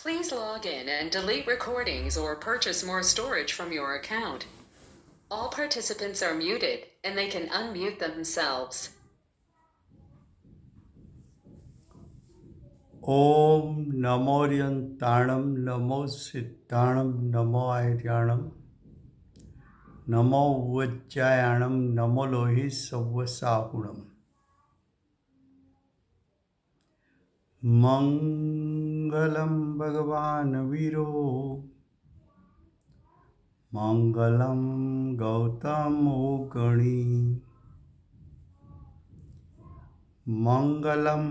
Please log in and delete recordings or purchase more storage from your account. All participants are muted and they can unmute themselves. ओम नमोरियंताणम नमो सिद्धाणम नमो आर्याणम नमो वज्जायाणम नमो लोहि सव्वसाहुणम मंगलम भगवान वीरो मंगलम गौतम गणी मंगलम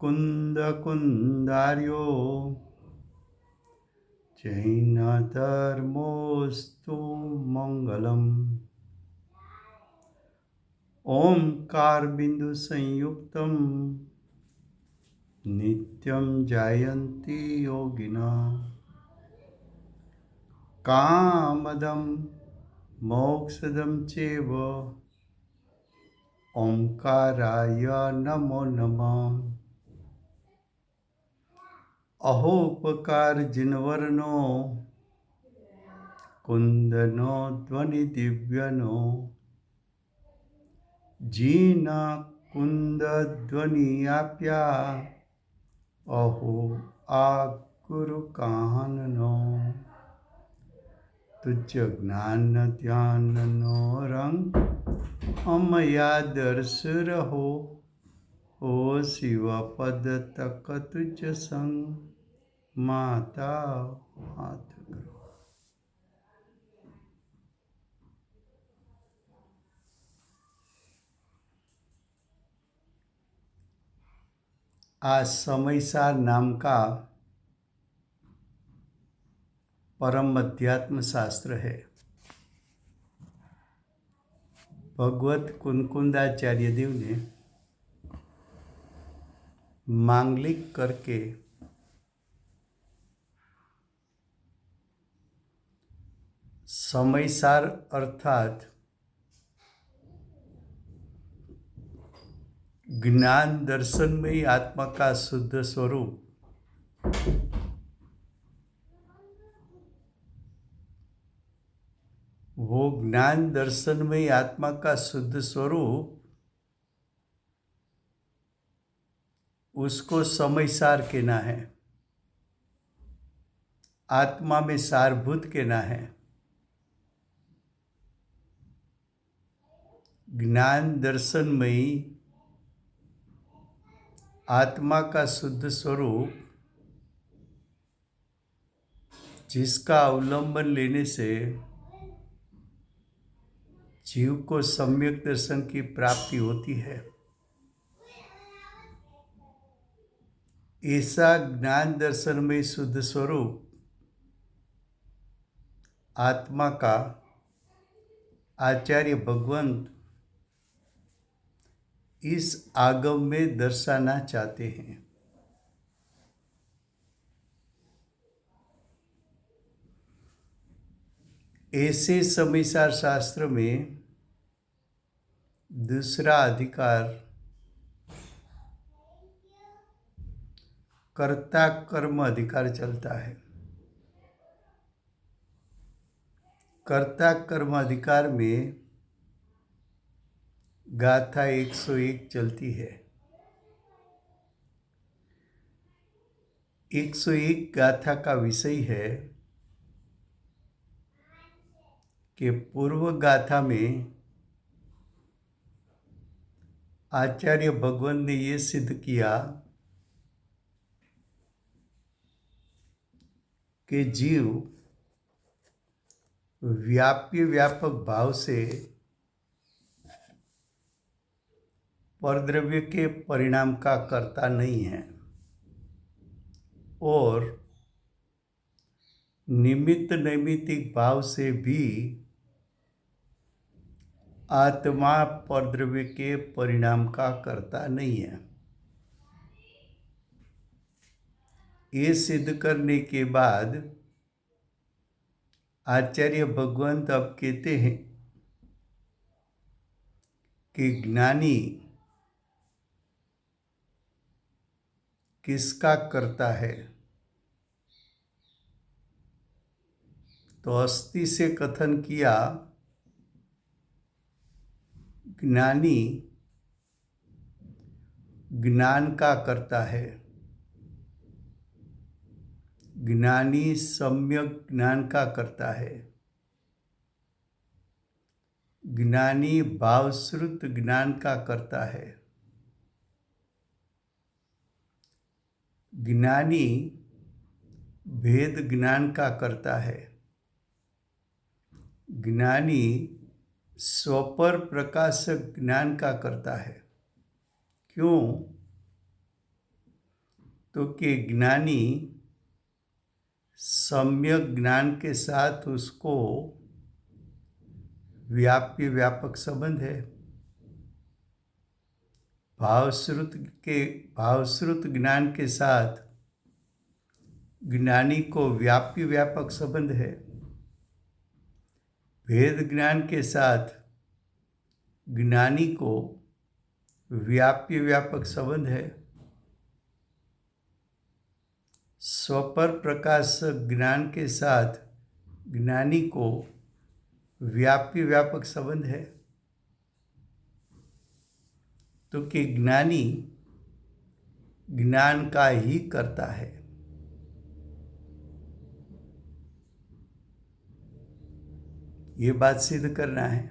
कुंद कुंदार्यो जैन धर्मोस्तु मंगलम ओंकार बिंदु संयुक्तम नित्यं जायन्ति योगिना कामदं मोक्षदं चैव ओंकाराय नमो नमः अहोपकार जिनवर्णो कुंदनो ध्वनि दिव्यनो जीना कुंद ध्वनि आप्या अहो आ गुरु काननो तुझ ज्ञान ध्यान नो रंग अमया दर्श रहो हो शिव पद तक तुझ संग माता हाथ करो। आज समयसार नाम का परम अध्यात्म शास्त्र है। भगवत कुनकुंदाचार्य देव ने मांगलिक करके समयसार अर्थात ज्ञान दर्शन में ही आत्मा का शुद्ध स्वरूप वो ज्ञान दर्शन में ही आत्मा का शुद्ध स्वरूप उसको समयसार कहना है, आत्मा में सारभूत कहना है। ज्ञान दर्शन में ही आत्मा का शुद्ध स्वरूप जिसका अवलंबन लेने से जीव को सम्यक दर्शन की प्राप्ति होती है, ऐसा ज्ञान दर्शन में शुद्ध स्वरूप आत्मा का आचार्य भगवंत इस आगम में दर्शाना चाहते हैं। ऐसे समयसार शास्त्र में दूसरा अधिकार कर्ता कर्म अधिकार चलता है। कर्ता कर्म अधिकार में गाथा 101 चलती है। 101 गाथा का विषय है कि पूर्व गाथा में आचार्य भगवान ने ये सिद्ध किया कि जीव व्याप्य व्यापक भाव से परद्रव्य के परिणाम का कर्ता नहीं है और निमित्त नैमित्तिक भाव से भी आत्मा परद्रव्य के परिणाम का कर्ता नहीं है। ये सिद्ध करने के बाद आचार्य भगवंत अब कहते हैं कि ज्ञानी किसका करता है। तो अस्ति से कथन किया, ज्ञानी ज्ञान का करता है, ज्ञानी सम्यक ज्ञान का करता है, ज्ञानी भावश्रुत ज्ञान का करता है, ज्ञानी भेद ज्ञान का करता है, ज्ञानी स्वपर प्रकाशक ज्ञान का करता है। क्यों? तो कि ज्ञानी सम्यक ज्ञान के साथ उसको व्याप्य व्यापक संबंध है। भावश्रुत ज्ञान के साथ ज्ञानी को व्याप्य व्यापक संबंध है। भेद ज्ञान के साथ ज्ञानी को व्याप्य व्यापक संबंध है। स्वपर प्रकाशक ज्ञान के साथ ज्ञानी को व्याप्य व्यापक संबंध है। तो कि ज्ञानी ज्ञान का ही करता है। ये बात सिद्ध करना है।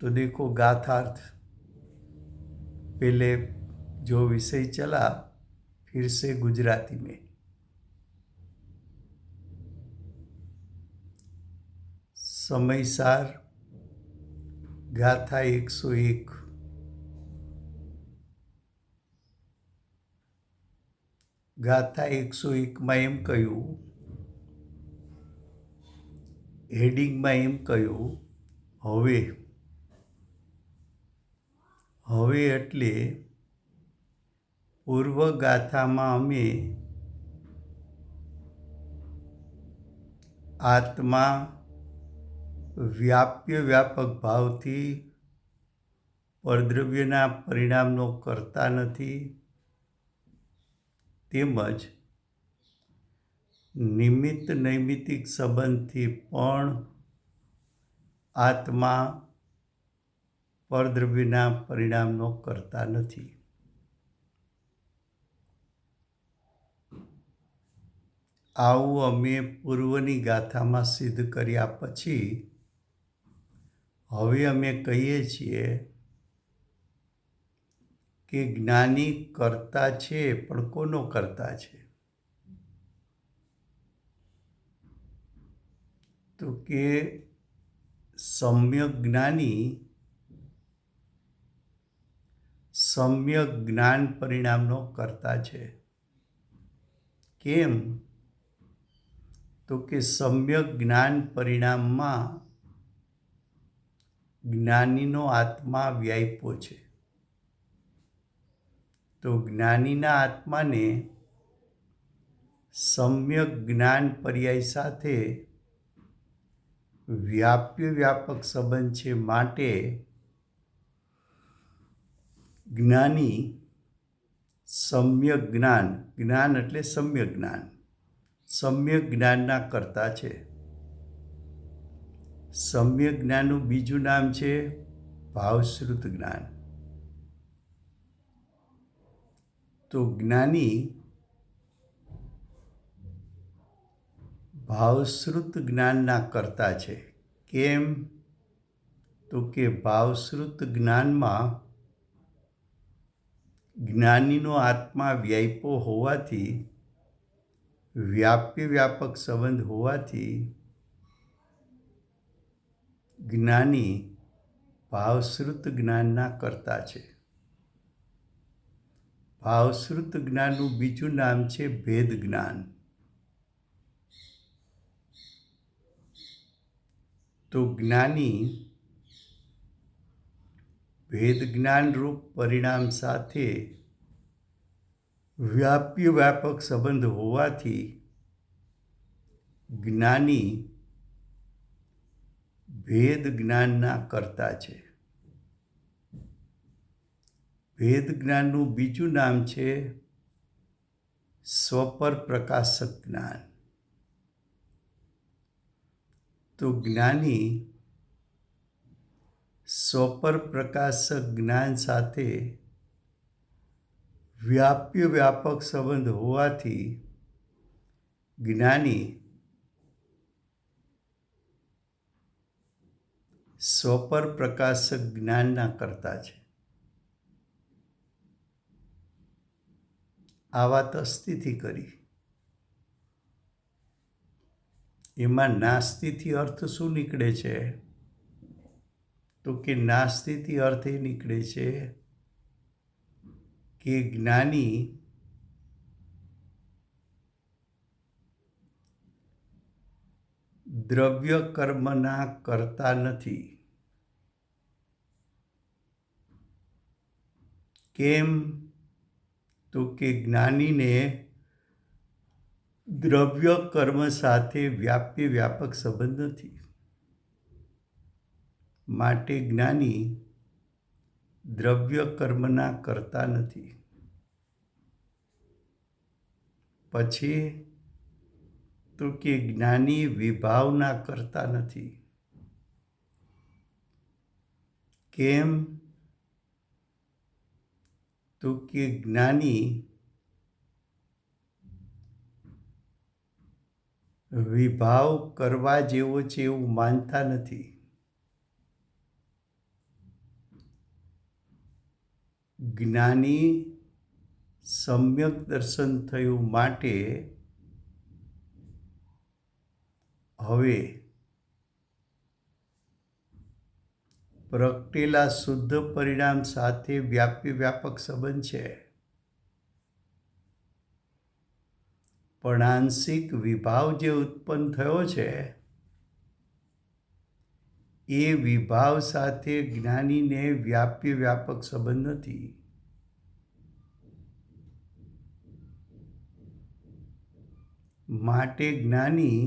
तो देखो गाथार्थ, पहले जो विषय चला फिर से गुजराती में। समयसार गाथा 101। ગાથા 101માં એમ કહ્યું, હેડિંગમાં એમ કહ્યું, હવે એટલે પૂર્વ ગાથામાં અમે આત્મા વ્યાપ્ય વ્યાપક ભાવથી પરદ્રવ્યના પરિણામનો કરતા નથી, તેમજ નિમિત્ત નૈમિત્તિક સંબંધથી પણ આત્મા પરદ્રવ્યના પરિણામનો કરતા નથી. આવું અમે પૂર્વની ગાથામાં સિદ્ધ કર્યા પછી હવે અમે કહીએ છીએ કે જ્ઞાની કરતા છે, પણ કોનો કરતા છે? તો કે સમ્યક જ્ઞાની સમ્યક જ્ઞાન પરિણામનો કરતા છે. કેમ? તો કે સમ્યક જ્ઞાન પરિણામમાં જ્ઞાનીનો આત્મા વ્યાપ્યો છે. તો જ્ઞાનીના આત્માને સમ્યક જ્ઞાન પર્યાય સાથે વ્યાપ્ય વ્યાપક સંબંધ છે. માટે જ્ઞાની સમ્યક જ્ઞાન, જ્ઞાન એટલે સમ્યક જ્ઞાન, સમ્યક જ્ઞાનના કરતા છે. સમ્યક જ્ઞાનનું બીજું નામ છે ભાવશ્રુત જ્ઞાન. તો જ્ઞાની ભાવશ્રુત જ્ઞાનના કરતા છે. કેમ? તો કે ભાવશ્રુત જ્ઞાનમાં જ્ઞાનીનો આત્મા વ્યાપ્યો હોવાથી, વ્યાપ્ય વ્યાપક સંબંધ હોવાથી જ્ઞાની ભાવશ્રુત જ્ઞાનના કરતા છે. ભાવશ્રુત જ્ઞાનનું બીજું નામ છે ભેદ જ્ઞાન. તો જ્ઞાની ભેદ જ્ઞાન રૂપ પરિણામ સાથે વ્યાપ્ય વ્યાપક સંબંધ હોવાથી જ્ઞાની ભેદ જ્ઞાનના કરતા છે. ભેદ જ્ઞાનનું બીજું નામ છે સ્વપર પ્રકાશક જ્ઞાન. તો જ્ઞાની સ્વપર પ્રકાશક જ્ઞાન સાથે વ્યાપક સંબંધ હોવાથી જ્ઞાની સ્વપર પ્રકાશક જ્ઞાનના કર્તા છે. આ વાત અસ્થિથી કરી. એમાં નાસ્તિથી અર્થ શું નીકળે છે? તો કે નાસ્તિથી અર્થ એ નીકળે છે કે જ્ઞાની દ્રવ્ય કર્મના કરતા નથી. કેમ? તો કે જ્ઞાનીને દ્રવ્ય કર્મ સાથે વ્યાપક સંબંધ નથી. માટે જ્ઞાની દ્રવ્ય કર્મના કરતા નથી. પછી તો કે જ્ઞાની વિભાવના કરતા નથી. કેમ? તો કે જ્ઞાની વિભાવ કરવા જેવો છે એવું માનતા નથી. જ્ઞાની સમ્યક દર્શન થયું માટે હવે પ્રગટેલા શુદ્ધ પરિણામ સાથે વ્યાપક સંબંધ છે. પણ આંશિક વિભાવ જે ઉત્પન્ન થયો છે એ વિભાવ સાથે જ્ઞાનીને વ્યાપક સંબંધ નથી. માટે જ્ઞાની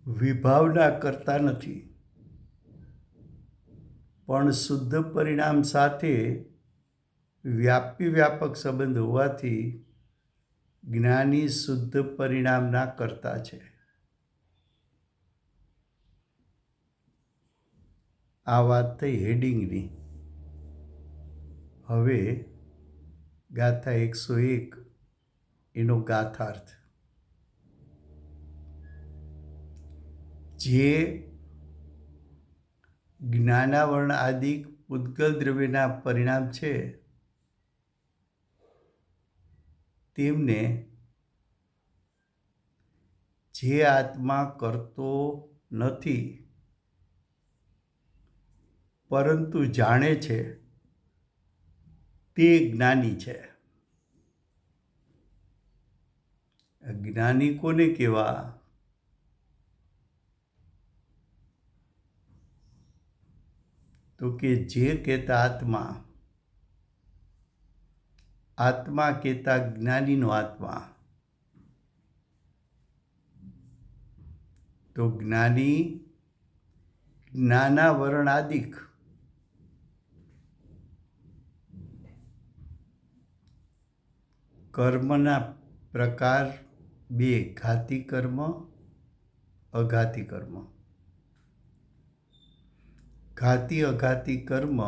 વિભાવના કરતા નથી. પણ શુદ્ધ પરિણામ સાથે વ્યાપક સંબંધ હોવાથી જ્ઞાની શુદ્ધ પરિણામના કર્તા છે. આ વાત થઈ હેડિંગની. હવે ગાથા 101 એનો ગાથાર્થ. જે જ્ઞાનાવરણ આદિ પૂતગલ દ્રવ્યના પરિણામ છે તેમને જે આત્મા કરતો નથી પરંતુ જાણે છે તે જ્ઞાની છે. જ્ઞાની કોને કહેવા? તો કે જે કહેતા આત્મા કહેતા જ્ઞાનીનો આત્મા. તો જ્ઞાની જ્ઞાનાવરણાદિક કર્મના પ્રકાર બે, ઘાતી કર્મ, અઘાતી કર્મ. ઘાતી અઘાતી કર્મ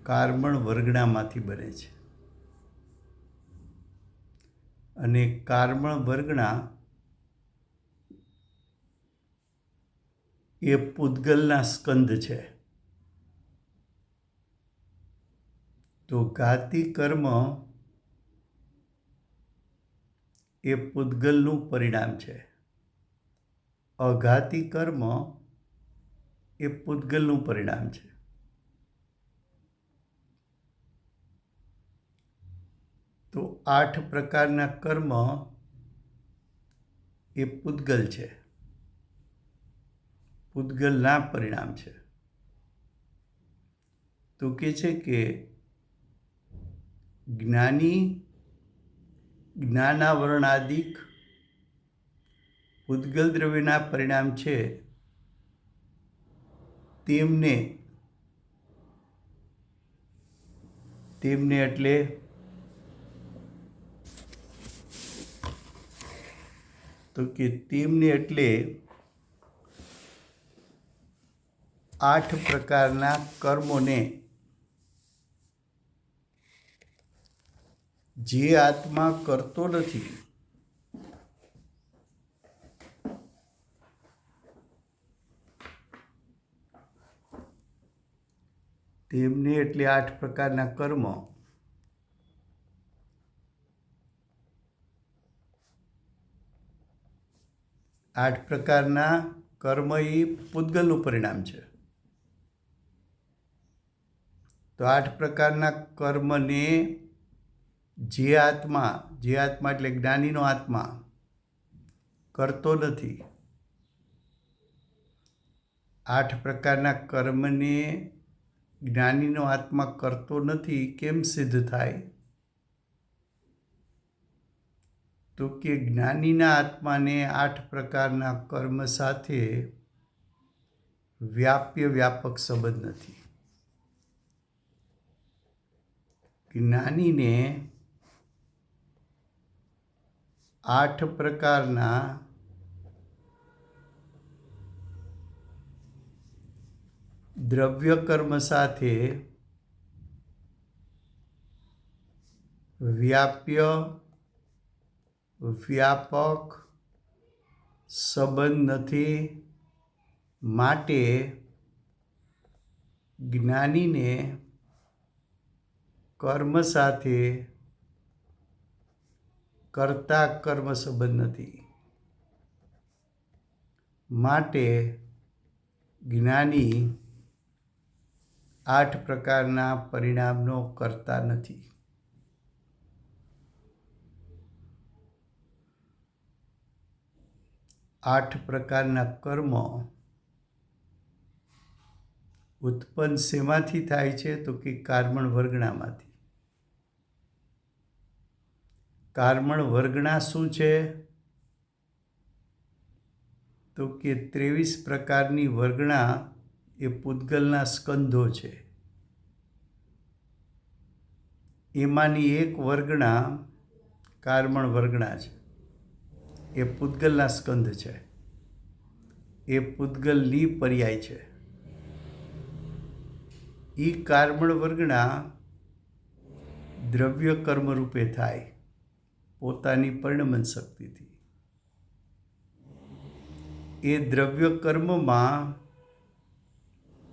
કાર્મણ વર્ગણામાંથી બને છે. અને કાર્મણ વર્ગણા એ પૂતગલના સ્કંદ છે. તો ઘાતી કર્મ એ પૂતગલનું પરિણામ છે. અઘાતી કર્મ એ પૂતગલનું પરિણામ છે. તો 8 પ્રકારના કર્મ એ પૂતગલ છે, પૂતગલના પરિણામ છે. તો કહે છે કે જ્ઞાની જ્ઞાનાવરણાદિક પૂતગલ દ્રવ્યના પરિણામ છે તેમને એટલે તો કે તેમને એટલે 8 પ્રકારના કર્મોને જે આત્મા કરતો નથી તેમને એટલે 8 પ્રકારના કર્મ 8 પ્રકારના કર્મ એ પૂતગલનું પરિણામ છે. તો 8 પ્રકારના કર્મને જે આત્મા એટલે જ્ઞાનીનો આત્મા કરતો નથી, 8 પ્રકારના કર્મને જ્ઞાનીનો આત્મા કરતો નથી કેમ સિદ્ધ થાય? તો કે જ્ઞાનીના આત્માને 8 પ્રકારના કર્મ સાથે વ્યાપક સંબંધ નથી. જ્ઞાનીને 8 પ્રકારના દ્રવ્ય કર્મ સાથે વ્યાપક સંબંધ નથી. માટે જ્ઞાનીને કર્મ સાથે કર્તા કર્મ સંબંધ નથી. માટે જ્ઞાની 8 પ્રકારના પરિણામનો કરતા નથી. આઠ પ્રકારના કર્મ ઉત્પન્ન શેમાંથી થાય છે? તો કે કાર્મણ વર્ગણામાંથી. કાર્મણ વર્ગણા શું છે? તો કે 23 પ્રકારની વર્ગણા એ પૂતગલના સ્કંધો છે. એમાંની એક વર્ગણા કાર્મણ વર્ગણા છે. એ પૂતગલના સ્કંધ છે. એ પૂતગલની પર્યાય છે. એ કાર્મણ વર્ગણા દ્રવ્ય કર્મ રૂપે થાય પોતાની પરિણમન શક્તિથી. એ દ્રવ્ય કર્મમાં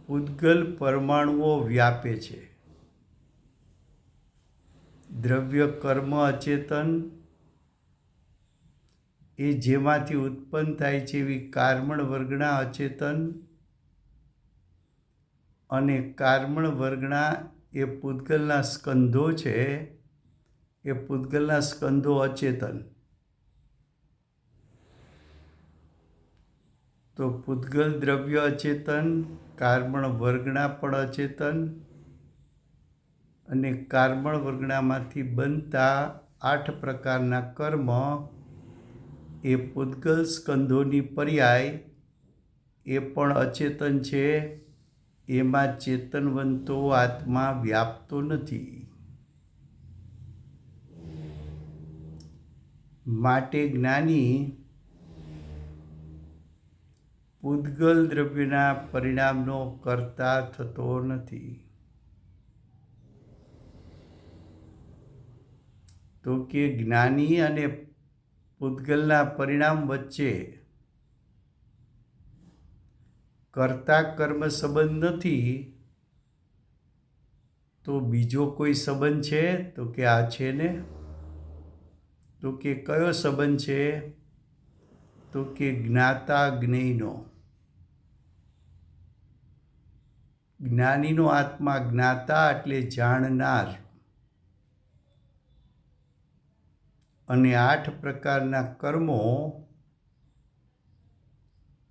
પૂતગલ પરમાણુઓ વ્યાપે છે. દ્રવ્ય કર્મ અચેતન એ જેમાંથી ઉત્પન્ન થાય છે એવી કાર્મણ વર્ગણા અચેતન અને કાર્મણ વર્ગણા એ પૂતગલના સ્કંધો છે. એ પૂતગલના સ્કંધો અચેતન. તો પૂતગલ દ્રવ્ય અચેતન, કાર્મણ વર્ગણા પણ અચેતન અને કાર્મણ વર્ગણામાંથી બનતા 8 પ્રકારના કર્મ એ પૂતગલ સ્કંધોની પર્યાય એ પણ અચેતન છે. એમાં ચેતનવંતો આત્મા વ્યાપતો નથી. માટે જ્ઞાની પૂતગલ દ્રવ્યના પરિણામનો કર્તા થતો નથી. તો કે જ્ઞાની અને પૂતગલના પરિણામ વચ્ચે કર્તા કર્મ સંબંધ નથી. તો બીજો કોઈ સંબંધ છે? તો કે આ છે ને. તો કે કયો સંબંધ છે? તો કે જ્ઞાતા જ્ઞેયનો. જ્ઞાનીનો આત્મા જ્ઞાતા એટલે જાણનાર અને 8 પ્રકારના કર્મો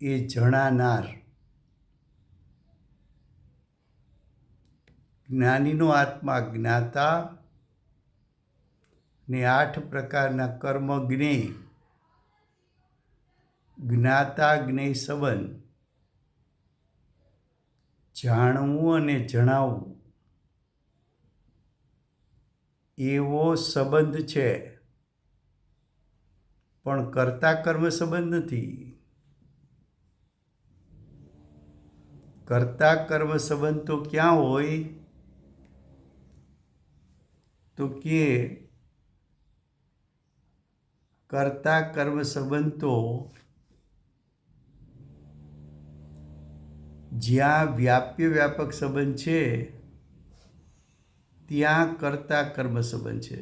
એ જણાનાર. જ્ઞાનીનો આત્મા જ્ઞાતા ને 8 પ્રકારના કર્મ જ્ઞેય. જ્ઞાતા જ્ઞેય સંબંધ જાણવું અને જણાવવું એવો સંબંધ છે. પણ કર્તા કર્મ સંબંધ નથી. કર્તા કર્મ સંબંધ તો ક્યાં હોય? તો કે કર્તા કર્મ સંબંધ તો જ્યાં વ્યાપ્ય વ્યાપક સંબંધ છે ત્યાં કર્તા કર્મ સંબંધ છે.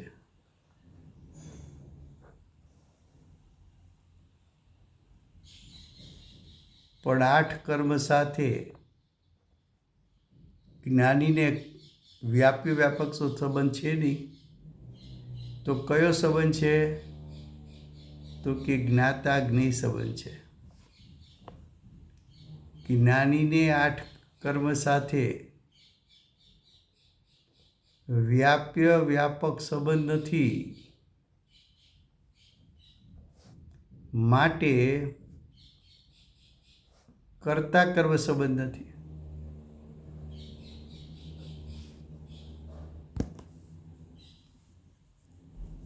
પણ 8 કર્મ સાથે જ્ઞાનીને વ્યાપ્ય વ્યાપક સંબંધ છે નહીં. તો કયો સંબંધ છે? તો કે જ્ઞાતા જ્ઞેય સંબંધ છે. જ્ઞાનીને 8 કર્મ સાથે વ્યાપ્ય વ્યાપક સંબંધ નથી. માટે કર્તા કર્મ સંબંધ નથી.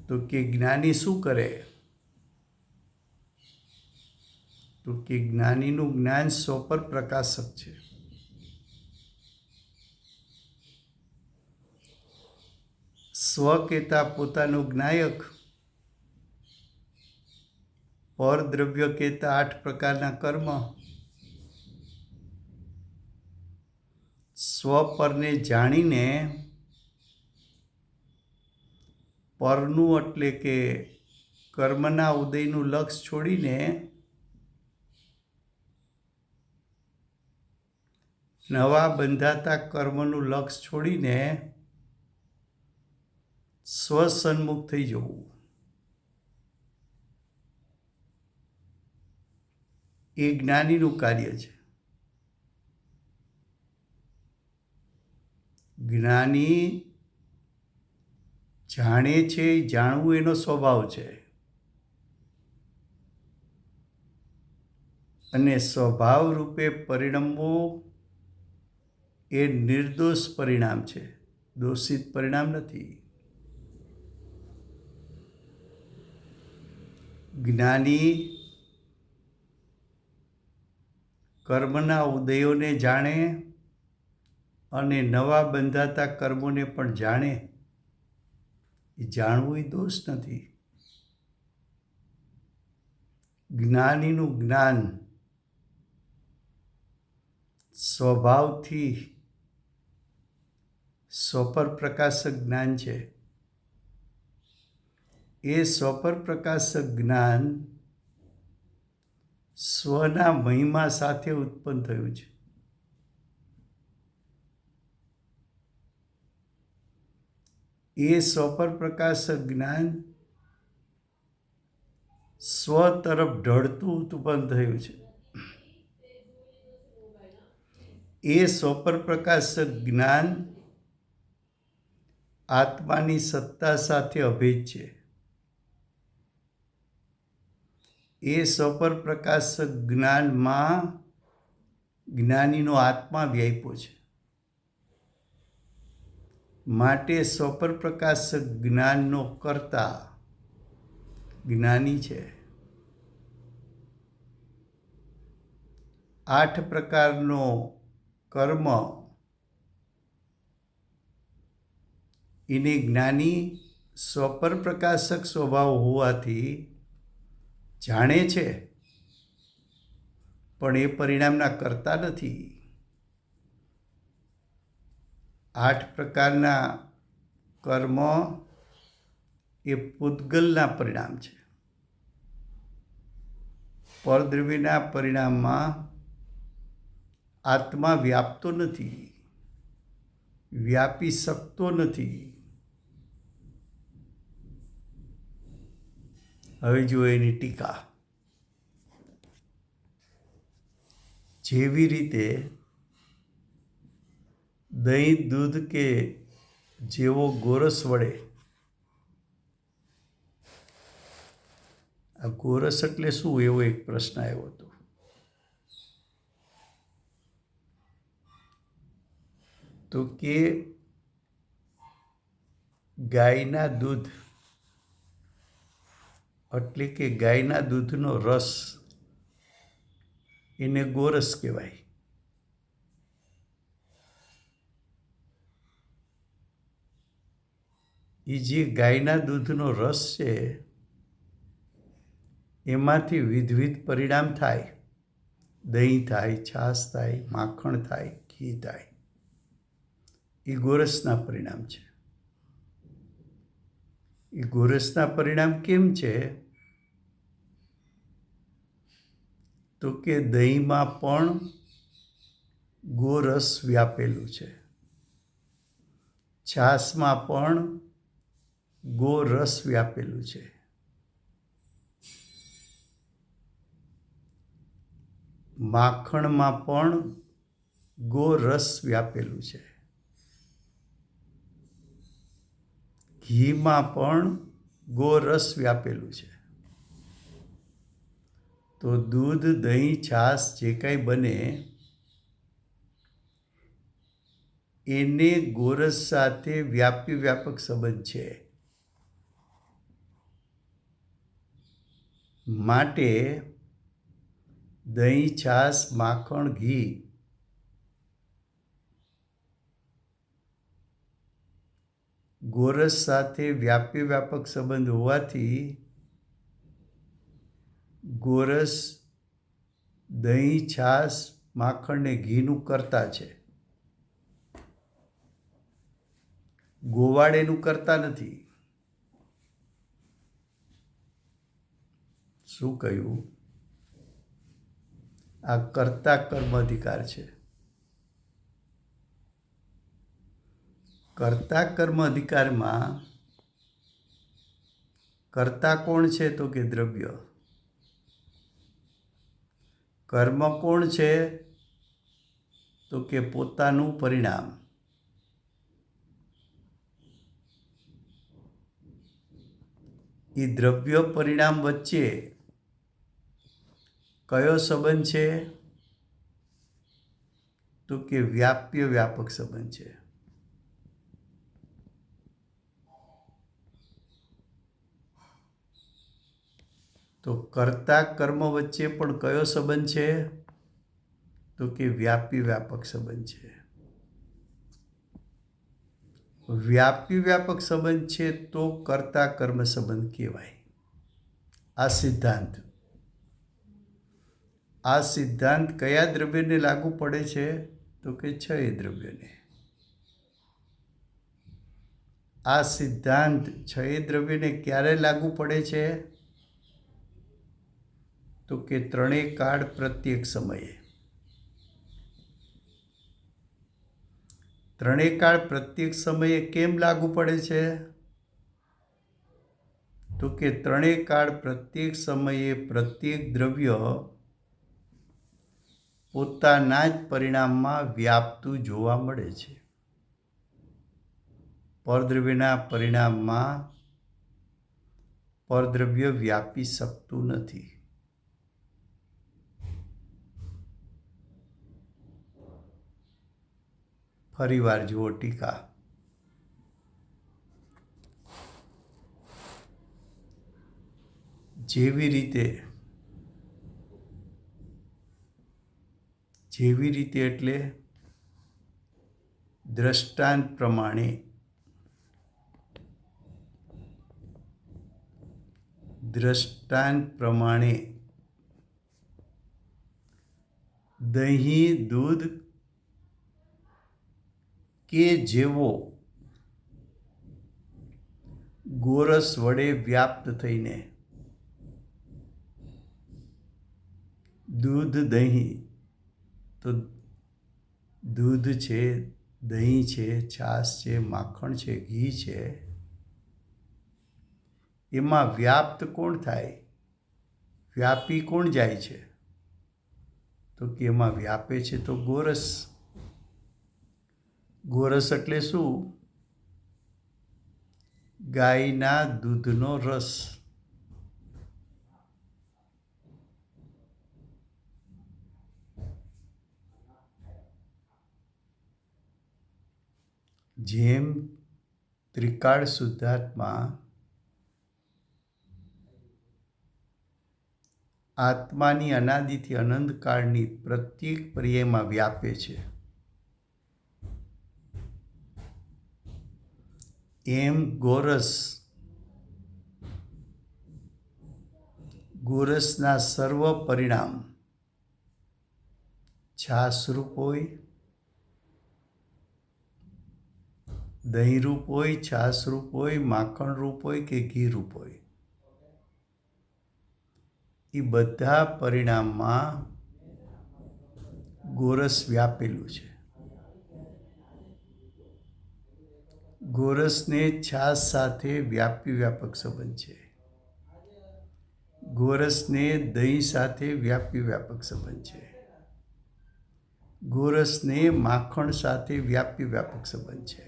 તો કે જ્ઞાની શું કરે? તો કે જ્ઞાનીનું જ્ઞાન સ્વ પર પ્રકાશક છે. સ્વ કહેતા પોતાનો જ્ઞાયક, પરદ્રવ્ય કહેતા 8 પ્રકારના કર્મ, સ્વ પરને જાણીને પરનું એટલે કે કર્મના ઉદયનું લક્ષ છોડીને નવા બંધાતા કર્મનું લક્ષ છોડીને સ્વસન્મુખ થઈ જવું, એ જ્ઞાનીનું કાર્ય છે. જ્ઞાની જાણે છે, જાણવું એનો સ્વભાવ છે. અને સ્વભાવ રૂપે પરિણમવું એ નિર્દોષ પરિણામ છે, દોષિત પરિણામ નથી. જ્ઞાની કર્મના ઉદયોને જાણે અને નવા બંધાતા કર્મોને પણ જાણે. એ જાણવું એ દોષ નથી. જ્ઞાનીનું જ્ઞાન સ્વભાવથી સ્વપર પ્રકાશક જ્ઞાન છે. એ સ્વપર પ્રકાશક જ્ઞાન સ્વના મહિમા સાથે ઉત્પન્ન થયું છે. એ સ્વપર પ્રકાશક જ્ઞાન સ્વ તરફ ઢળતું ઉત્પન્ન થયું છે. એ સ્વપર પ્રકાશક જ્ઞાન આત્માની સત્તા સાથે અભેદ છે. એ સ્વપર પ્રકાશક જ્ઞાનમાં જ્ઞાનીનો આત્મા વ્યાપ્યો છે. માટે સ્વપર પ્રકાશક જ્ઞાનનો કર્તા જ્ઞાની છે. 8 પ્રકારનો કર્મ એને જ્ઞાની સ્વપર પ્રકાશક સ્વભાવ હોવાથી જાણે છે, પણ એ પરિણામના કરતા નથી. 8 પ્રકારના કર્મ એ પૂતગલના પરિણામ છે. પરદ્રવ્યના પરિણામમાં આત્મા વ્યાપતો નથી, વ્યાપી શકતો નથી. હવે જુઓ એની ટીકા. જેવી રીતે દહીં, દૂધ કે જેવો ગોરસ વડે, આ ગોરસ એટલે શું, એવો એક પ્રશ્ન આવ્યો હતો. તો કે ગાયના દૂધ એટલે કે ગાયના દૂધનો રસ, એને ગોરસ કહેવાય. એ જે ગાયના દૂધનો રસ છે એમાંથી વિવિધ પરિણામ થાય. દહીં થાય, છાશ થાય, માખણ થાય, ઘી થાય. એ ગોરસના પરિણામ છે. એ ગોરસના પરિણામ કેમ છે? તો કે દહીંમાં પણ ગોરસ વ્યાપેલું છે, છાશમાં પણ ગોરસ વ્યાપેલું છે, માખણમાં પણ ગોરસ વ્યાપેલું છે, ઘીમાં પણ ગોરસ વ્યાપેલું છે. તો દૂધ, દહીં, છાશ જે કાંઈ બને એને ગોરસ સાથે વ્યાપક સંબંધ છે. માટે દહીં, છાશ, માખણ, ઘી ગોરસ સાથે વ્યાપક સંબંધ હોવાથી ગોરસ દહીં, છાશ, માખણ ને ઘીનું કર્તા છે. ગોવાળ એનું કરતા નથી. શું કહ્યું? આ કર્તા કર્મ અધિકાર છે. કર્તા કર્મ અધિકારમાં કર્તા કોણ છે? તો કે દ્રવ્ય. કર્મ કોણ છે? તો કે પોતાનું પરિણામ. એ દ્રવ્ય પરિણામ વચ્ચે કયો સંબંધ છે? તો કે વ્યાપક સંબંધ છે. તો કર્તા કર્મ વચ્ચે પણ કયો સંબંધ છે? તો કે વ્યાપક સંબંધ છે. વ્યાપક સંબંધ છે તો કર્તા કર્મ સંબંધ કહેવાય. આ સિદ્ધાંત કયા દ્રવ્યને લાગુ પડે છે? તો કે 6 દ્રવ્યને. આ સિદ્ધાંત 6 દ્રવ્યને ક્યારે લાગુ પડે છે? તો કે ત્રણેય કાળ પ્રત્યેક સમયે. ત્રણેય કાળ પ્રત્યેક સમયે કેમ લાગુ પડે છે? તો કે ત્રણેય કાળ પ્રત્યેક સમયે પ્રત્યેક દ્રવ્ય પોતાના જ પરિણામમાં વ્યાપતું જોવા મળે છે. પરદ્રવ્યના પરિણામમાં પરદ્રવ્ય વ્યાપી શકતું નથી. ફરીવાર જુઓ ટીકા. જેવી રીતે એટલે દ્રષ્ટાંત પ્રમાણે. દહીં, દૂધ કે જેવો ગોરસ વડે વ્યાપ્ત થઈને દૂધ, દહીં, તો દૂધ છે, દહીં છે, છાશ છે, માખણ છે, ઘી છે, એમાં વ્યાપ્ત કોણ થાય? વ્યાપી કોણ જાય છે? તો કે એમાં વ્યાપે છે તો ગોરસ. ગોરસ એટલે શું? ગાયના દૂધનો રસ. જેમ ત્રિકાળ શુદ્ધાત્મા આત્માની અનાદિથી અનંતકાળની પ્રત્યેક પર્યાયમાં વ્યાપે છે, એમ ગોરસના સર્વ પરિણામ છાશરૂપ હોય, દહીંરૂપ હોય, છાશરૂપ હોય, માખણરૂપ હોય કે ઘીરૂપ હોય, એ બધા પરિણામમાં ગોરસ વ્યાપેલું છે. ગોરસને છાશ સાથે વ્યાપી વ્યાપક સંબંધ છે. ગોરસને દહીં સાથે વ્યાપી વ્યાપક સંબંધ છે. ગોરસને માખણ સાથે વ્યાપી વ્યાપક સંબંધ છે.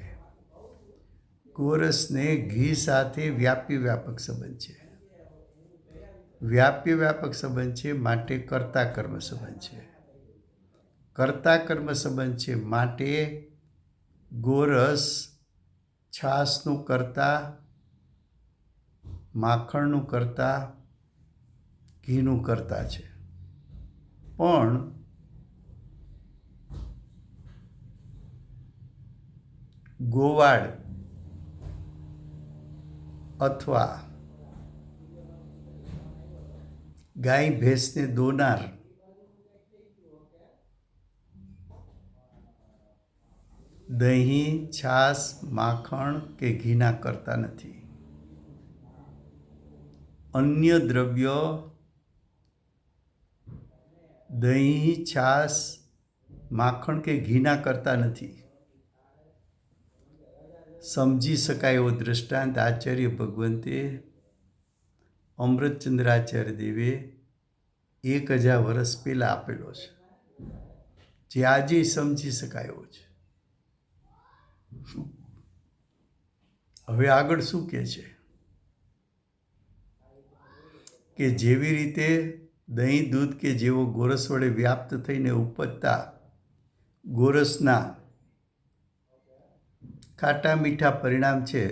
ગોરસને ઘી સાથે વ્યાપી વ્યાપક સંબંધ છે. વ્યાપી વ્યાપક સંબંધ છે માટે કર્તા કર્મ સંબંધ છે. કર્તા કર્મ સંબંધ છે માટે ગોરસ છાશનું કર્તા, માખણનું કર્તા, ઘીનું કર્તા છે. પણ ગોવાળ અથવા ગાય ભેંસને દોનાર દહીં, છાશ, માખણ કે ઘીના કરતા નથી. અન્ય દ્રવ્ય દહીં, છાશ, માખણ કે ઘીના કરતા નથી. સમજી શકાય એવો દૃષ્ટાંત આચાર્ય ભગવંતે અમૃતચંદ્રાચાર્ય દેવે 1000 વર્ષ પહેલાં આપેલો છે, જે આજે સમજી શકાય એવો છે. હવે આગળ શું કહે છે કે જેવી રીતે દહીં, દૂધ કે જેવો ગોરસ વડે વ્યાપ્ત થઈને ઉપજતા ગોરસના ખાટા મીઠા પરિણામ છે,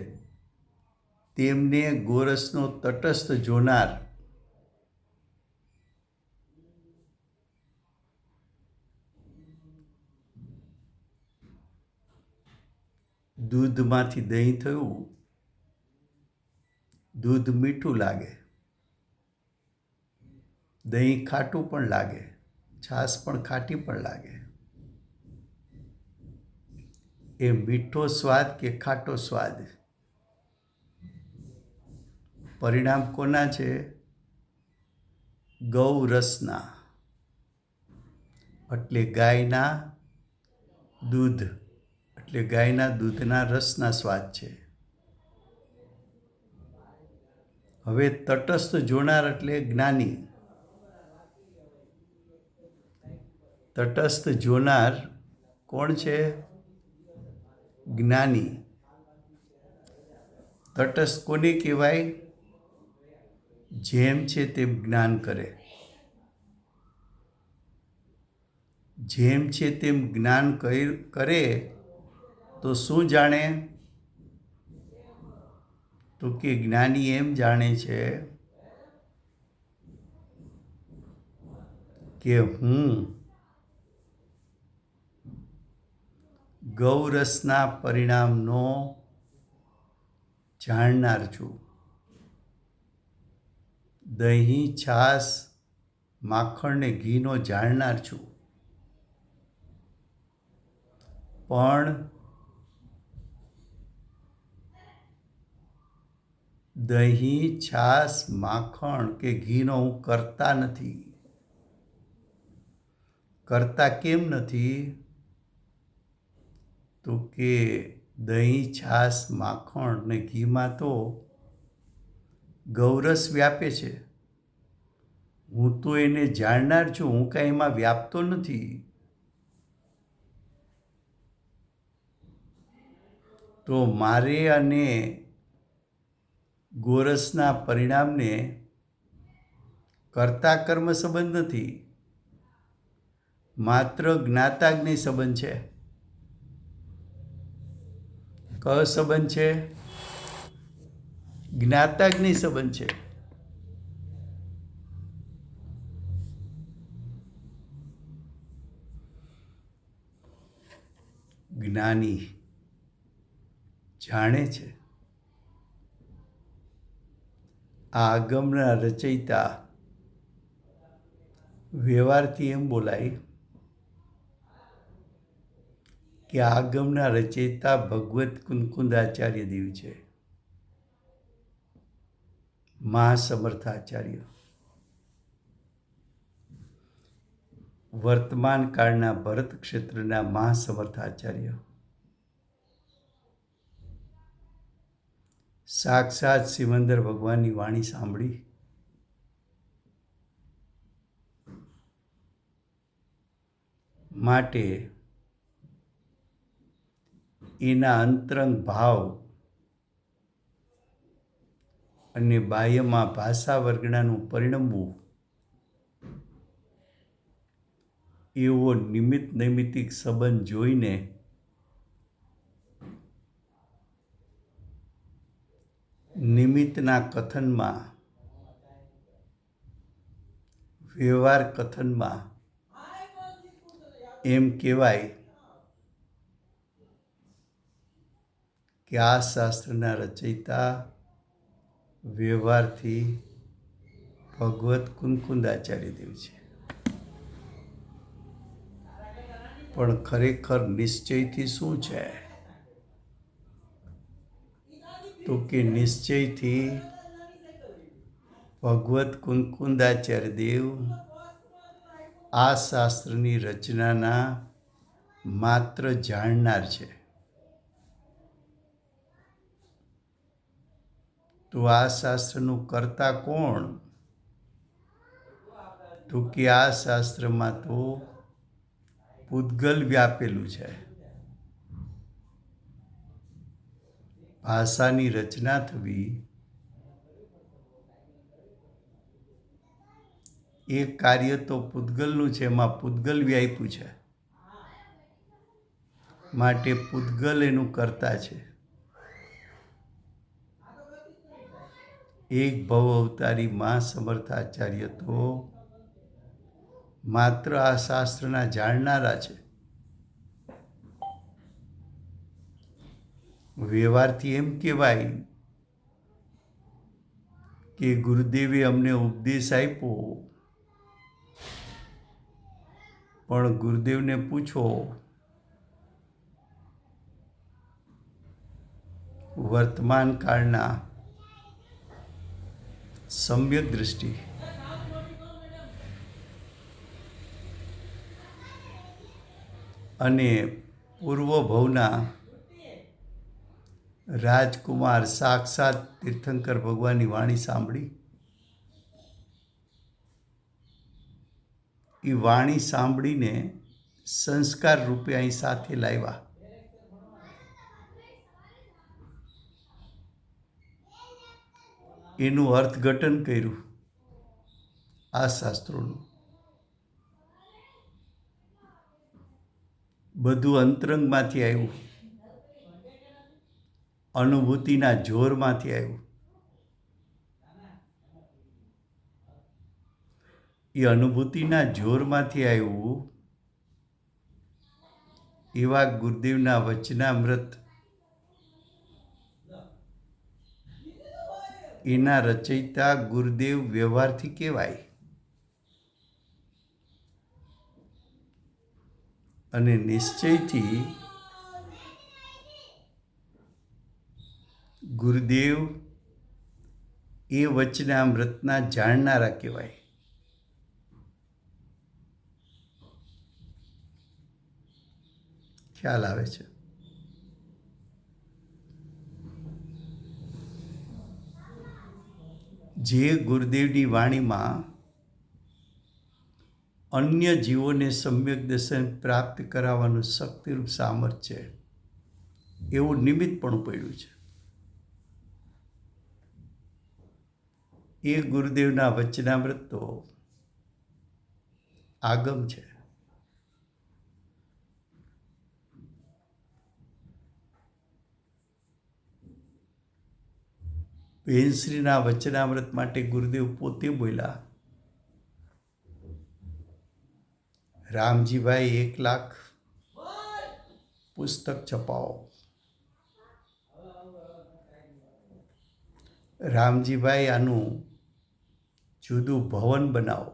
તેમને ગોરસનો તટસ્થ જોનાર દૂધમાંથી દહીં થયું, દૂધ મીઠું લાગે, દહીં ખાટું પણ લાગે, છાશ પણ ખાટી પણ લાગે. એ મીઠો સ્વાદ કે ખાટો સ્વાદ પરિણામ કોના છે? ગૌરસના, એટલે ગાયના દૂધ, એટલે ગાયના દૂધના રસના સ્વાદ છે. હવે તટસ્થ જોનાર એટલે જ્ઞાની. તટસ્થ જોનાર કોણ છે? જ્ઞાની. તટસ્થ કોને કહેવાય? જેમ છે તેમ જ્ઞાન કરે. જેમ છે તેમ જ્ઞાન કરે તો શું જાણે? તો કે જ્ઞાની એમ જાણે છે કે હું ગૌરસના પરિણામનો જાણનાર છું. દહીં, છાશ, માખણ ને ઘીનો જાણનાર છું. પણ દહીં, છાશ, માખણ કે ઘીનો હું કરતા નથી. કરતા કેમ નથી? તો કે દહીં, છાશ, માખણ ને ઘીમાં તો ગૌરસ વ્યાપે છે. હું તો એને જાણનાર છું, હું કાંઈ એમાં વ્યાપતો નથી. તો મારે અને ગોરસના પરિણામને કર્તા કર્મ સંબંધ નથી, માત્ર જ્ઞાતાજ્ઞેય સંબંધ છે. કયો સંબંધ છે? જ્ઞાતાજ્ઞેય સંબંધ છે. જ્ઞાની જાણે છે. આ આગમના રચયિતા વ્યવહારથી એમ બોલાય કે આગમના રચયિતા ભગવત કુંકુંદાચાર્ય દેવ છે, મહાસમર્થાચાર્ય. વર્તમાન કાળના ભરત ક્ષેત્રના મહાસમર્થાચાર્ય, સાક્ષાત સિમંદર ભગવાનની વાણી સાંભળી માટે એના અંતરંગ ભાવ અને બાહ્યમાં ભાષા વર્ગણાનું પરિણમવું એવો નિમિત્ત નૈમિત્તિક સંબંધ જોઈને નિમિત્તના કથનમાં, વ્યવહાર કથનમાં એમ કહેવાય કે આ શાસ્ત્રના રચયિતા વ્યવહારથી ભગવત કુંકુંદાચાર્ય દેવ છે. પણ ખરેખર નિશ્ચયથી શું છે? તો કે નિશ્ચયથી ભગવત કુંકુંદાચાર્ય દેવ આ શાસ્ત્રની રચનાના માત્ર જાણનાર છે. તો આ શાસ્ત્રનું કર્તા કોણ? તો કે આ શાસ્ત્રમાં તો પૂતગલ વ્યાપેલું છે. ભાષાની રચના થવી એ કાર્ય તો પૂતગલનું છે, એમાં પૂતગલ વ્યાપ્યું છે, માટે પૂતગલ એનું કર્તા છે. એક ભવ અવતારી મહાસમર્થાચાર્ય તો માત્ર આ શાસ્ત્રના જાણનારા છે. વ્યવહારથી એમ કહેવાય કે ગુરુદેવે અમને ઉપદેશ આપ્યો, પણ ગુરુદેવને પૂછો વર્તમાન કાળના સમ્યક દૃષ્ટિ અને પૂર્વ ભવના રાજકુમાર સાક્ષાત તીર્થંકર ભગવાનની વાણી સાંભળી, એ વાણી સાંભળીને સંસ્કાર રૂપે અહીં સાથે લાવ્યા. એનું અર્થઘટન કર્યું આ શાસ્ત્રોનું. બધું અંતરંગમાંથી આવ્યું, અનુભૂતિના જોરમાંથી આવ્યું. એ અનુભૂતિના જોરમાંથી આવ્યું એવા ગુરુદેવના વચનામૃત એના રચયિતા ગુરુદેવ વ્યવહારથી કહેવાય. અને નિશ્ચયથી ગુરુદેવ એ વચનામૃતના જાણનારા કહેવાય. ખ્યાલ આવે છે? જે ગુરુદેવની વાણીમાં અન્ય જીવોને સમ્યક દર્શન પ્રાપ્ત કરાવવાનું શક્તિરૂપ સામર્થ્ય છે, એવું નિમિત્ત પણ પડ્યું છે. એ ગુરુદેવના વચનામૃત તો આગમ છે. ભેંસરીના વચનામૃત માટે ગુરુદેવ પોતે બોલ્યા, રામજીભાઈ 1 લાખ પુસ્તક છપાવો. રામજીભાઈ આનું જુદું ભવન બનાવો.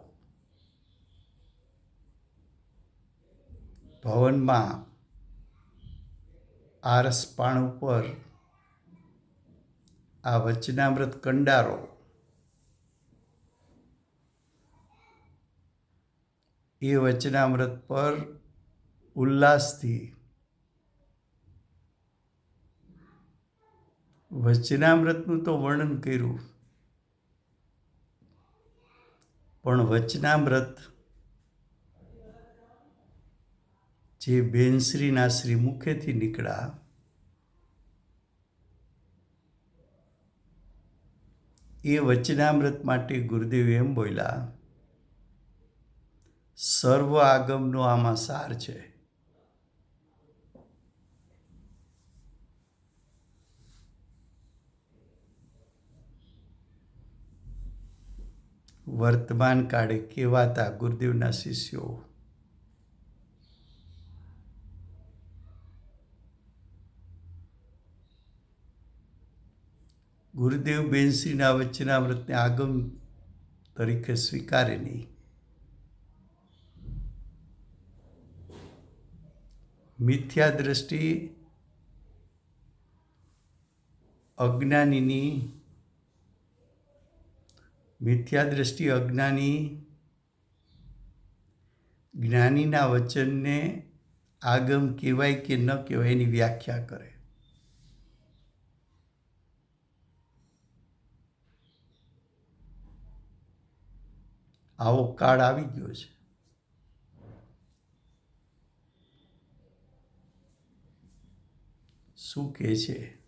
ભવનમાં આરસપાણ ઉપર આ વચનામૃત કંડારો. એ વચનામૃત પર ઉલ્લાસથી વચનામૃતનું તો વર્ણન કર્યું, પણ વચનામૃત જે બેનશ્રીના શ્રી મુખેથી નીકળ્યા એ વચનામૃત માટે ગુરુદેવ એમ બોલ્યા, સર્વ આગમનો આમાં સાર છે. વર્તમાન કાળે કહેવાતા ગુરુદેવના શિષ્યો ગુરુદેવ બેનશ્રીના વચનામૃતને આગમ તરીકે સ્વીકારે નહીં. મિથ્યા દ્રષ્ટિ અજ્ઞાની જ્ઞાનીના વચનને આગમ કહેવાય કે ન કહેવાય એની વ્યાખ્યા કરે. આવો કાળ આવી ગયો છે. શું કહે છે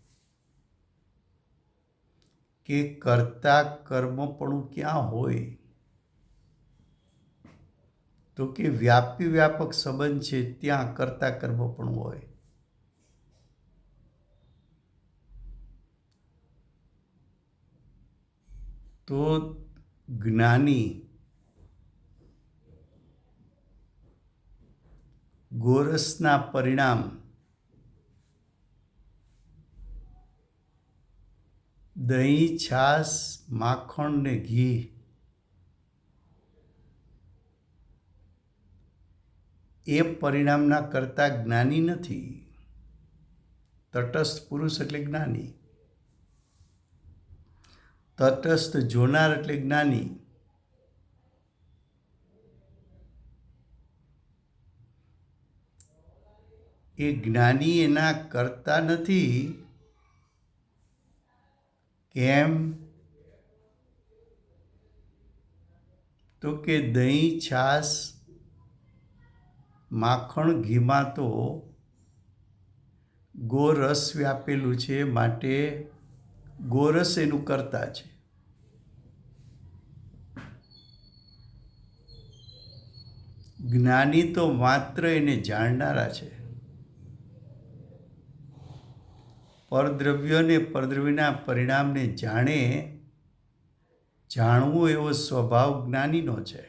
કે કર્તા કર્મપણું ક્યાં હોય? તો કે વ્યાપી વ્યાપક સંબંધ છે ત્યાં કર્તા કર્મપણું હોય. તો જ્ઞાની ગોરસના પરિણામ દહીં, છાશ, માખણ ને ઘી એ પરિણામના કરતા જ્ઞાની નથી. તટસ્થ પુરુષ એટલે જ્ઞાની, તટસ્થ જોનાર એટલે જ્ઞાની. એ જ્ઞાની એના કરતા નથી. કેમ? તો કે દહીં, છાશ, માખણ, ઘીમાં તો ગોરસ વ્યાપેલું છે, માટે ગોરસ એનું કરતા છે. જ્ઞાની તો માત્ર એને જાણનારા છે. પરદ્રવ્ય ને પરદ્રવ્યના પરિણામને જાણવું એવો સ્વભાવ જ્ઞાનીનો છે.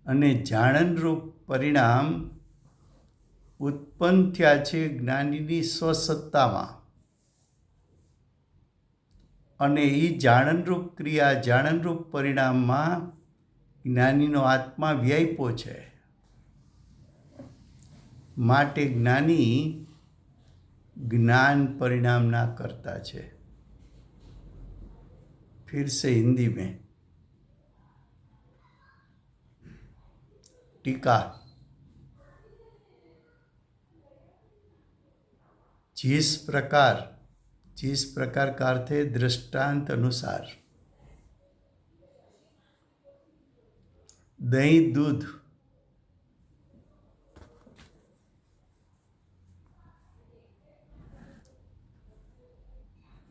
અને જાણનરૂપ પરિણામ ઉત્પન્ન થયા છે જ્ઞાનીની સ્વસત્તામાં. અને એ જાણનરૂપ ક્રિયા, જાણનરૂપ પરિણામમાં જ્ઞાનીનો આત્મા વ્યાપ્યો છે. માટે જ્ઞાની જ્ઞાન परिणामना करता है। फिर से हिंदी में टीका। जिस प्रकार का अर्थ है दृष्टांत अनुसार दही दूध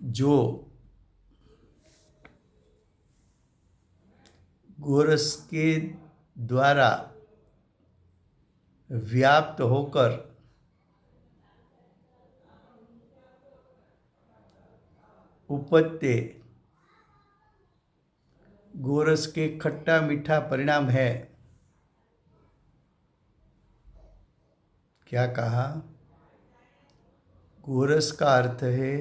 जो गोरस के द्वारा व्याप्त होकर उपजते गोरस के खट्टा मीठा परिणाम है, क्या कहा? गोरस का अर्थ है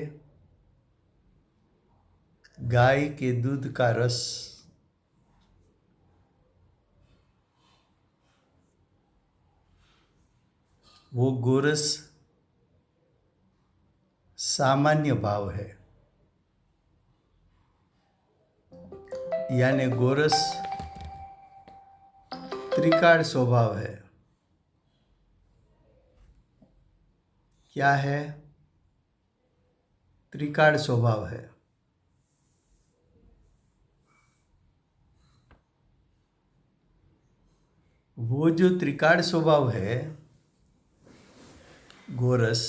गाय के दूध का रस। वो गोरस सामान्य भाव है, यानी गोरस त्रिकाल स्वभाव है। क्या है? त्रिकाल स्वभाव है। वो जो त्रिकाल स्वभाव है गोरस,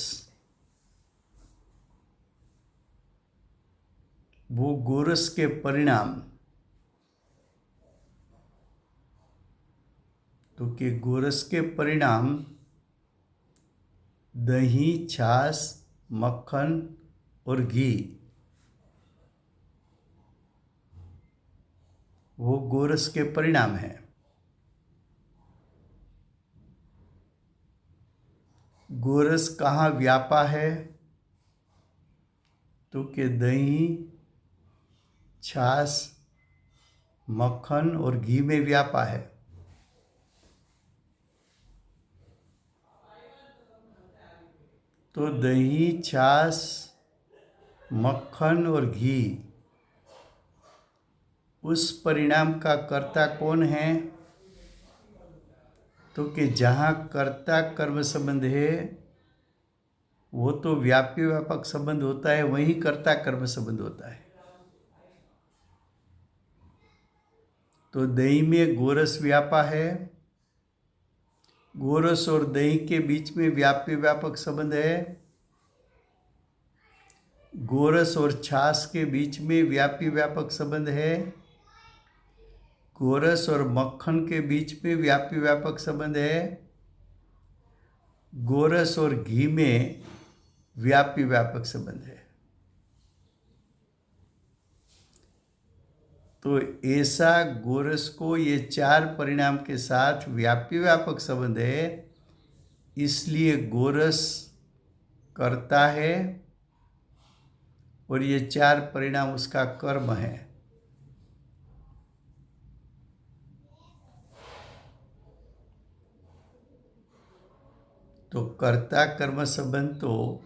वो गोरस के परिणाम, तो कि गोरस के परिणाम दही, छाछ, मक्खन और घी, वो गोरस के परिणाम हैं। गोरस कहाँ व्यापा है? तो कि दही, छाछ, मक्खन और घी में व्यापा है। तो दही, छाछ, मक्खन और घी, उस परिणाम का कर्ता कौन है? तो कि जहाँ कर्ता कर्म संबंध है वो तो व्यापी व्यापक संबंध होता है, वहीं कर्ता कर्म संबंध होता है। तो दही में गोरस व्यापा है, गोरस और दही के बीच में व्यापी व्यापक संबंध है, गोरस और छाछ के बीच में व्यापी व्यापक संबंध है, गोरस और मक्खन के बीच में व्यापी व्यापक संबंध है, गोरस और घी में व्यापी व्यापक संबंध है। तो ऐसा गोरस को ये चार परिणाम के साथ व्यापी व्यापक संबंध है, इसलिए गोरस करता है और ये चार परिणाम उसका कर्म है। तो कर्ता कर्म संबंध तो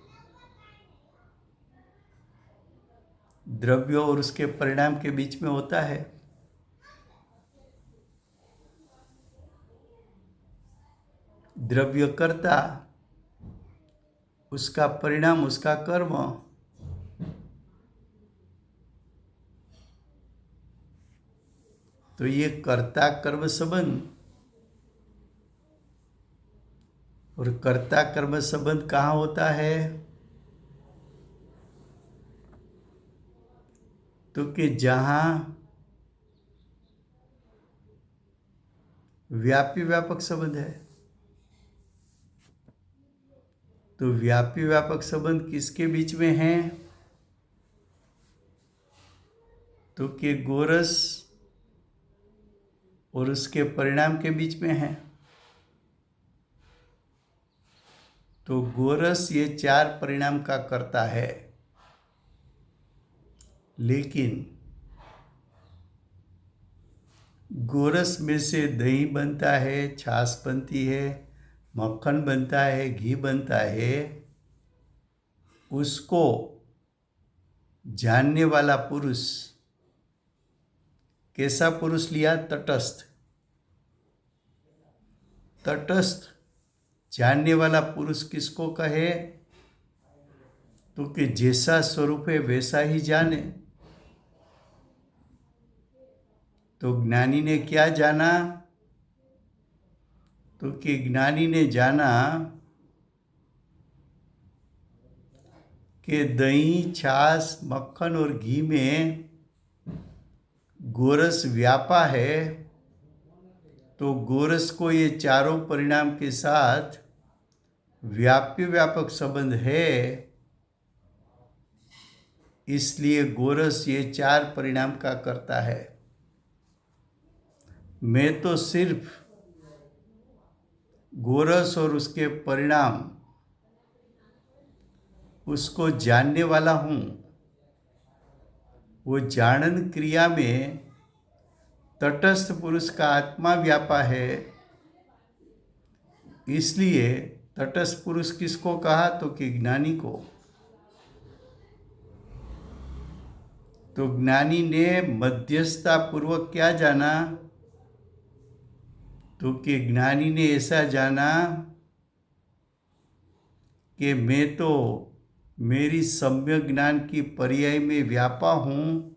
द्रव्य और उसके परिणाम के बीच में होता है। द्रव्य कर्ता, उसका परिणाम उसका कर्म। तो ये कर्ता कर्म संबंध, और कर्ता कर्म संबंध कहाँ होता है? तो कि जहाँ व्यापी व्यापक संबंध है। तो व्यापी व्यापक संबंध किसके बीच में है? तो कि गोरस और उसके परिणाम के बीच में है। तो गोरस ये चार परिणाम का कर्ता है, लेकिन गोरस में से दही बनता है, छाछ बनती है, मक्खन बनता है, घी बनता है, उसको जानने वाला पुरुष कैसा पुरुष लिया? तटस्थ। तटस्थ जानने वाला पुरुष किसको कहे? तो कि जैसा स्वरूप है वैसा ही जाने। तो ज्ञानी ने क्या जाना? तो कि ज्ञानी ने जाना कि दही, छाछ, मक्खन और घी में गोरस व्यापा है। तो गोरस को ये चारों परिणाम के साथ व्यापी व्यापक संबंध है, इसलिए गोरस ये चार परिणाम का करता है। मैं तो सिर्फ गोरस और उसके परिणाम उसको जानने वाला हूँ। वो जानन क्रिया में तटस्थ पुरुष का आत्मा व्यापा है। इसलिए तटस्थ पुरुष किसको कहा? तो कि ज्ञानी को। तो ज्ञानी ने मध्यस्थता पूर्वक क्या जाना? तो कि ज्ञानी ने ऐसा जाना कि मैं तो मेरी सम्यक ज्ञान की पर्याय में व्यापा हूँ,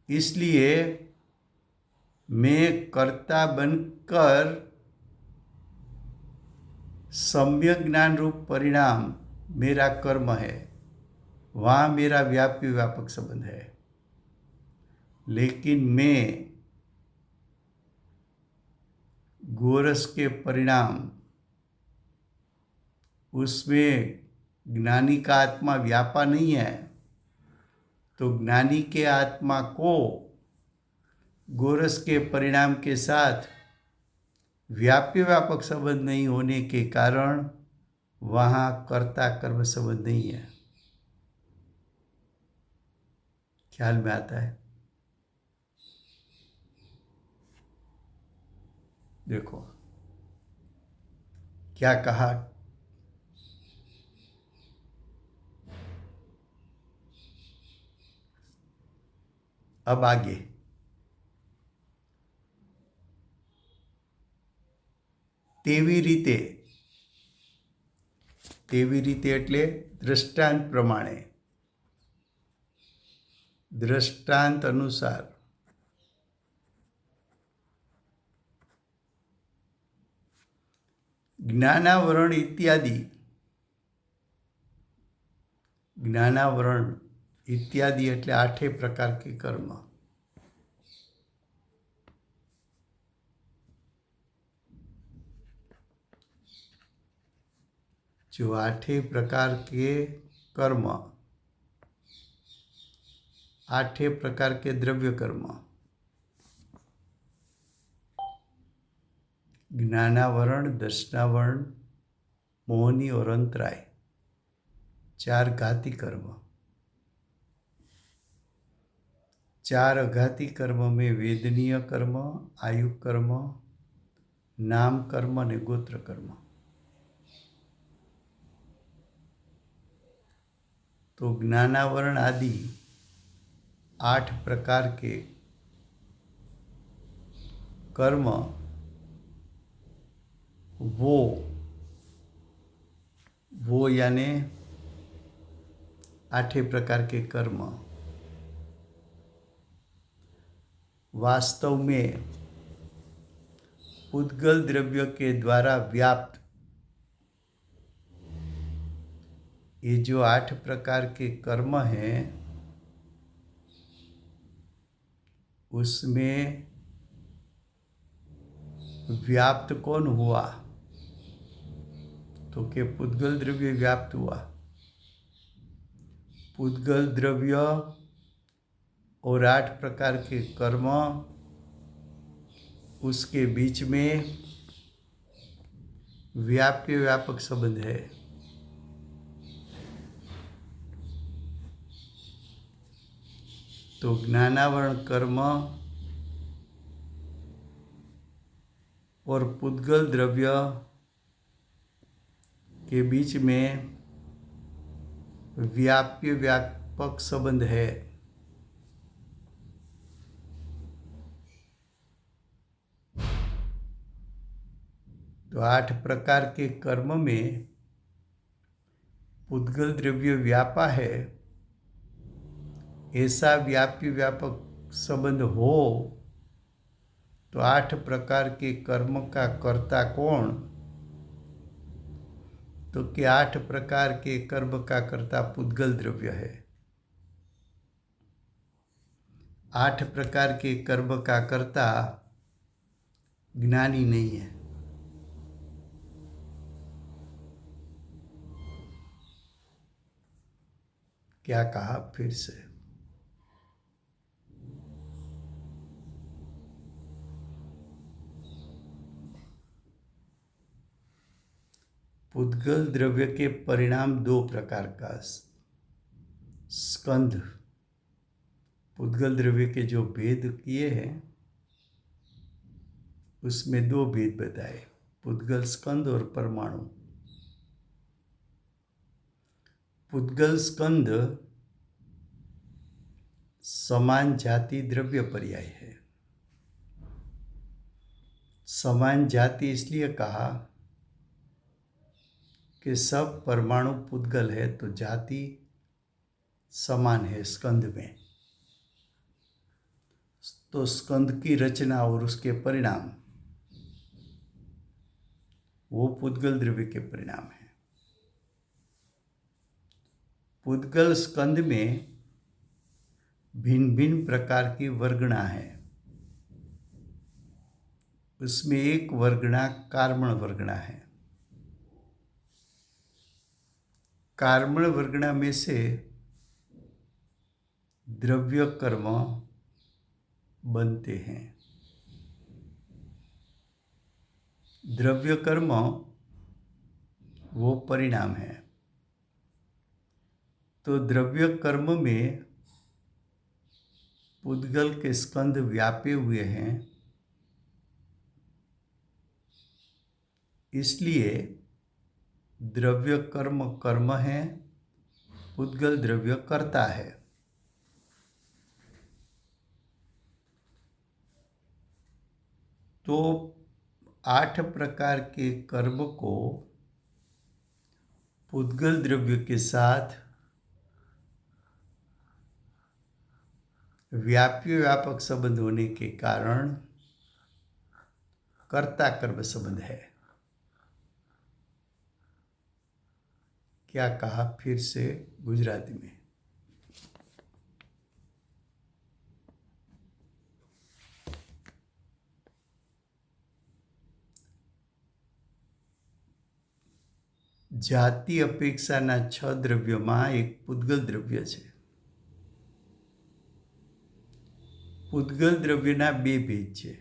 इसलिए मैं कर्ता बनकर सम्यक ज्ञान रूप परिणाम मेरा कर्म है, वहाँ मेरा व्यापी व्यापक संबंध है। लेकिन मैं गोरस के परिणाम उसमें ज्ञानी का आत्मा व्यापा नहीं है। तो ज्ञानी के आत्मा को गोरस के परिणाम के साथ व्यापी व्यापक संबंध नहीं होने के कारण वहाँ कर्ता कर्म संबंध नहीं है। ख्याल में आता है? देखो क्या कहा। अब आगे તેવી રીતે એટલે દ્રષ્ટાંત પ્રમાણે, દ્રષ્ટાંત અનુસાર જ્ઞાનાવરણ ઇત્યાદि, જ્ઞાનાવરણ इत्यादि એટલે 8 प्रकार के कर्म। जो 8 प्रकार के कर्म, 8 प्रकार के द्रव्य कर्म, ज्ञानावरण, दर्शनावरण, मोहनी और अंतराय, 4 घाती कर्म। 4 अघाती कर्म में वेदनीय कर्म, आयु कर्म, नाम कर्म और गोत्र कर्म। तो ज्ञानावरण आदि 8 प्रकार के कर्म वो यानी 8 प्रकार के कर्म वास्तव में उद्गल द्रव्य के द्वारा व्याप्त, ये जो 8 प्रकार के कर्म हैं उसमें व्याप्त कौन हुआ? तो कि पुद्गल द्रव्य व्याप्त हुआ। पुद्गल द्रव्य और 8 प्रकार के कर्म, उसके बीच में व्याप्य व्यापक संबंध है। तो ज्ञानावरण कर्म और पुद्गल द्रव्य के बीच में व्याप्य व्यापक संबंध है। तो 8 प्रकार के कर्म में पुद्गल द्रव्य व्यापा है, ऐसा व्याप्य व्यापक संबंध हो तो 8 प्रकार के कर्म का कर्ता कौन? तो कि 8 प्रकार के कर्म का कर्ता पुद्गल द्रव्य है। 8 प्रकार के कर्म का कर्ता ज्ञानी नहीं है। क्या कहा फिर से? पुद्गल द्रव्य के परिणाम दो प्रकार का स्कंध, पुद्गल द्रव्य के जो भेद किए हैं उसमें दो भेद बताए, पुद्गल स्कंद और परमाणु। पुद्गल स्कंद समान जाति द्रव्य पर्याय है। समान जाति इसलिए कहा कि सब परमाणु पुद्गल है तो जाति समान है स्कंद में, तो स्कंद की रचना और उसके परिणाम वो पुद्गल द्रव्य के परिणाम है। पुद्गल स्कंद में भिन्न भिन्न प्रकार की वर्गणा है। उसमें एक वर्गणा कार्मण वर्गणा है। कार्मण वर्गणा में से द्रव्य कर्म बनते हैं। द्रव्य कर्म वो परिणाम है। तो द्रव्य कर्म में पुद्गल के स्कंद व्यापे हुए हैं, इसलिए द्रव्य कर्म कर्म है, पुद्गल द्रव्य कर्ता है। तो 8 प्रकार के कर्म को पुद्गल द्रव्य के साथ व्यापी व्यापक संबंध होने के कारण कर्ता कर्म संबंध है। क्या कहा फिर से गुजराती में? જાતિ અપેક્ષાના 6 દ્રવ્યોમાં એક પુદ્ગલ દ્રવ્ય છે। પુદ્ગલ દ્રવ્યના બે ભેદ છે,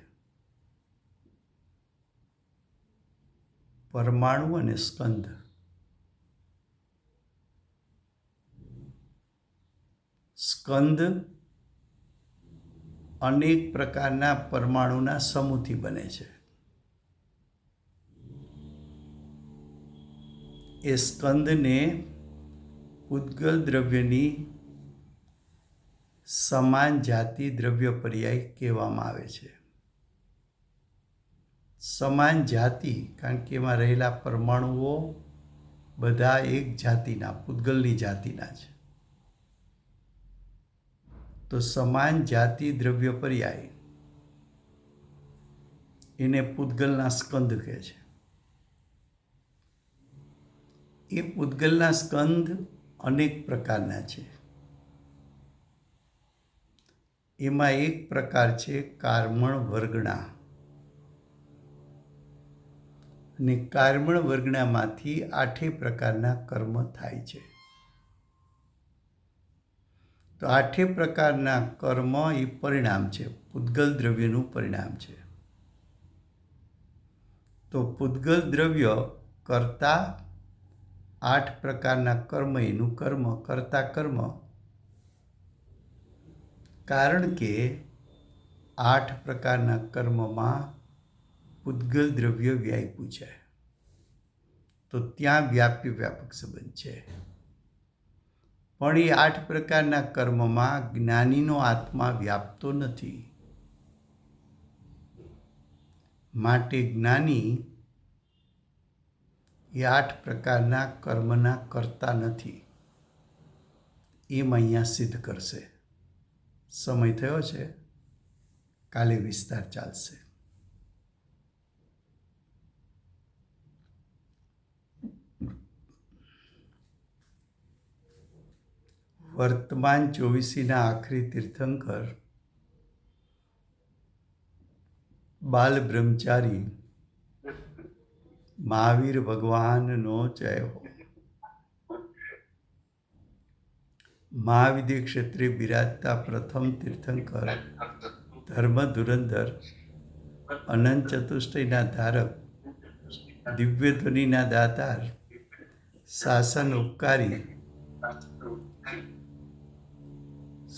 પરમાણુ અને સ્કંદ। સ્કંદ અનેક પ્રકારના પરમાણુના સમૂહથી બને છે। એ સ્કંદને પુદ્ગલ દ્રવ્યની સમાન જાતિ દ્રવ્ય પર્યાય કહેવામાં આવે છે। સમાન જાતિ કારણ કે એમાં રહેલા પરમાણુઓ બધા એક જાતિના પુદ્ગલની જાતિના છે, તો સમાન જાતિ દ્રવ્ય પર્યાય એને પુદ્ગલના સ્કંદ કહે છે। એ પુદ્ગલના સ્કંદ અનેક પ્રકારના છે। એમાં એક પ્રકાર છે કાર્મણ વર્ગણા, અને કાર્મણ વર્ગણામાંથી 8 પ્રકારના કર્મ થાય છે। તો 8 પ્રકારના કર્મ એ પરિણામ છે, પુદ્ગલ દ્રવ્યનું પરિણામ છે। તો પુદ્ગલ દ્રવ્ય કરતા 8 પ્રકારના કર્મ એનું કર્મ કરતા કર્મ, કારણ કે 8 પ્રકારના કર્મમાં પુદ્ગલ દ્રવ્ય વ્યાપ્યું છે, તો ત્યાં વ્યાપ્ય વ્યાપક સંબંધ છે। પણ એ 8 પ્રકારના કર્મમાં જ્ઞાનીનો આત્મા વ્યાપતો નથી, માટે જ્ઞાની એ 8 પ્રકારના કર્મના કરતા નથી, એમ અહીંયા સિદ્ધ કરશે। સમય થયો છે, કાલે વિસ્તાર ચાલશે। વર્તમાન 24ના આખરી તીર્થંકર બાલ બ્રહ્મચારી મહાવીર ભગવાનનો જય હો। મહાવિદ્ય ક્ષેત્રે બિરાજતા પ્રથમ તીર્થંકર ધર્મ ધુરંધર અનંત ચતુષ્ટયના ધારક દિવ્ય ધ્વનિના દાતાર શાસન ઉપકારી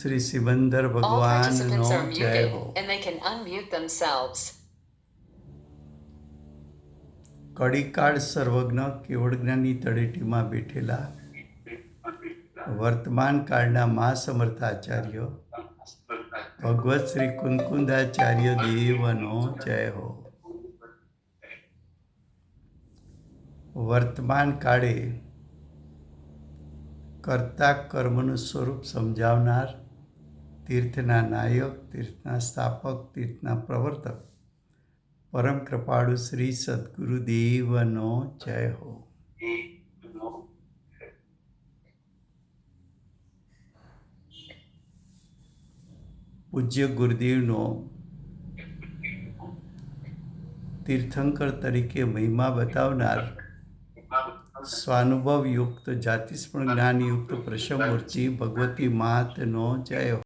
શ્રી સિમંદર All participants ભગવાનનો are જય muted હો. and they can unmute themselves. કડીકાળ સર્વજ્ઞ કેવળ જ્ઞાની તળેટીમાં બેઠેલા વર્તમાન કાળના મહાસમર્થાચાર્ય ભગવત શ્રી કુંકુંદાચાર્ય દેવનો જય હો. વર્તમાન કાળે કર્તા કર્મનું સ્વરૂપ સમજાવનાર, તીર્થના નાયક, તીર્થના સ્થાપક, તીર્થના પ્રવર્તક, પરમ કૃપાળુ શ્રી સદગુરુદેવનો જય હો. પૂજ્ય ગુરુદેવનો તીર્થંકર તરીકે મહિમા બતાવનાર સ્વાનુભવયુક્ત, જાતિસ્મરણ જ્ઞાનયુક્ત પ્રશમૂર્તિ ભગવતી માતનો જય હો.